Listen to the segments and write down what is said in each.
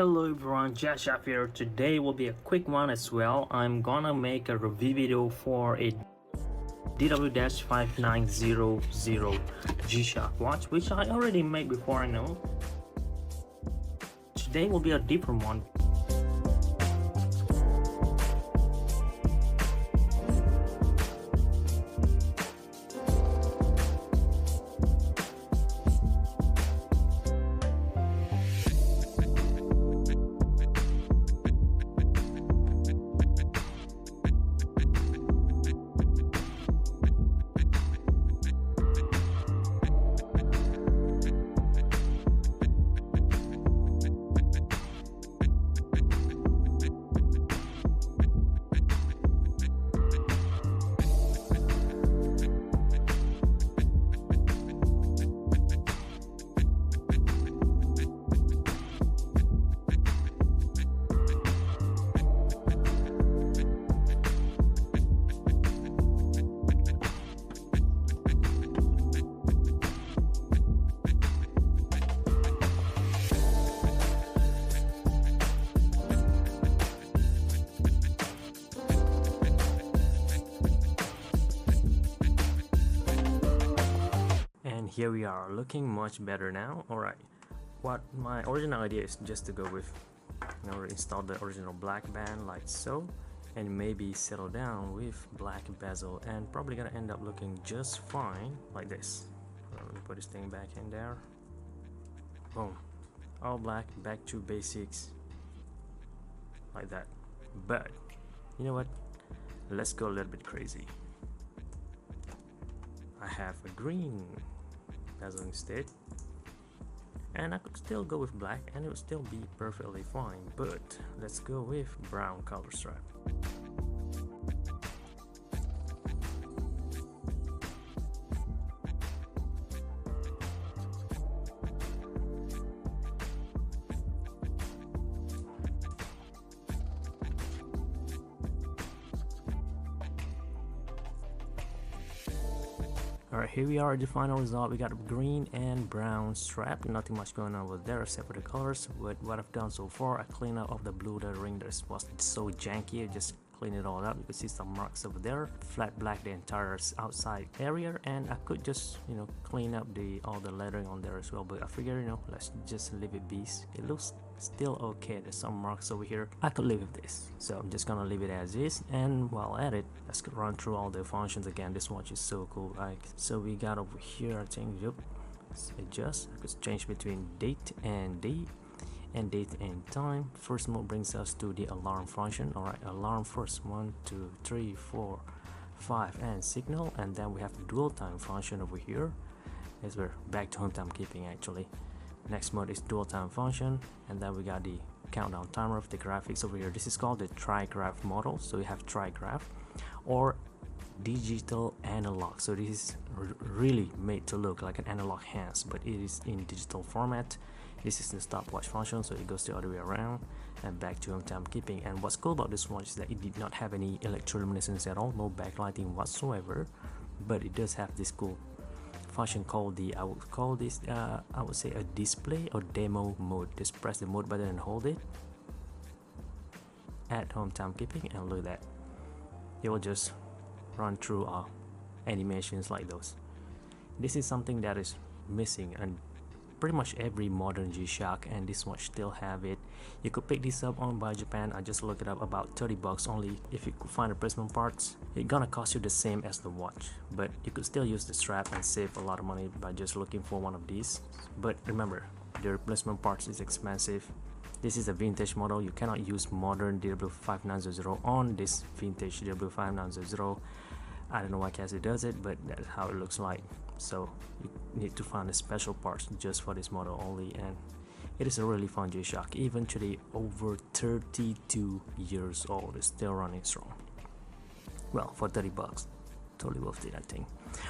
Hello everyone, gshock here. Today will be a quick one as well. I'm gonna make a review video for a DW5900 G-Shock watch, which I already made before, I know. Today will be a different one. And here we are, looking much better now. Alright, what my original idea is just to go with, install the original black band like so, and maybe settle down with black bezel, and probably gonna end up looking just fine like this. Let me put this thing back in there. Boom, all black, back to basics like that. But you know what, let's go a little bit crazy. I have a green bezel instead, and I could still go with black and it would still be perfectly fine, but let's go with brown color strap. Alright, here we are at the final result. We got a green and brown strap. Nothing much going on with there except for the colors. With what I've done so far, I clean up of the blue, the ring that was so janky. I just clean it all up. You can see some marks over there. Flat black the entire outside area, and I could just clean up all the lettering on there as well, but I figure let's just leave it be. It looks still okay. There's some marks over here. I could live with this, so I'm just gonna leave it as is. And while at it, let's run through all the functions again. This watch is so cool. So we got over here, I think, let's adjust. I could change between date and date and date and time. First mode brings us to the alarm function. Alright, alarm first, 1 2 3 4 5, and signal. And then we have dual time function over here, as we're back to home timekeeping actually. Next mode is dual time function, and then we got the countdown timer of the graphics over here. This is called the trigraph model. So we have trigraph or digital analog. So this is really made to look like an analog hands, but it is in digital format. This is the stopwatch function, so it goes the other way around and back to home timekeeping. And what's cool about this watch is that it did not have any electroluminescence at all, no backlighting whatsoever, but it does have this cool function called the, I would call this I would say a display or demo mode. Just press the mode button and hold it at home timekeeping, and look at that, it will just run through animations like those. This is something that is missing and pretty much every modern G-Shock, and this watch still have it. You could pick this up on by Japan. I just looked it up, about 30 bucks only. If you could find replacement parts, it's gonna cost you the same as the watch, but you could still use the strap and save a lot of money by just looking for one of these. But remember, the replacement parts is expensive. This is a vintage model. You cannot use modern DW5900 on this vintage DW5900. I don't know why Cassie does it, but that's how it looks like. So you need to find the special parts just for this model only, and it is a really fun G-Shock. Even today, over 32 years old, it's still running strong. Well, for 30 bucks, totally worth it, I think.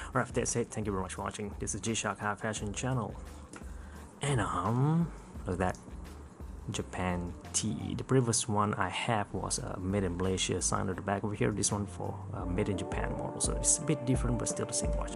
Alright, with that said, thank you very much for watching. This is G-Shock High Fashion channel, and look at that Japan T. The previous one I have was made in Malaysia, signed on the back over here. This one for made in Japan model, so it's a bit different but still the same watch.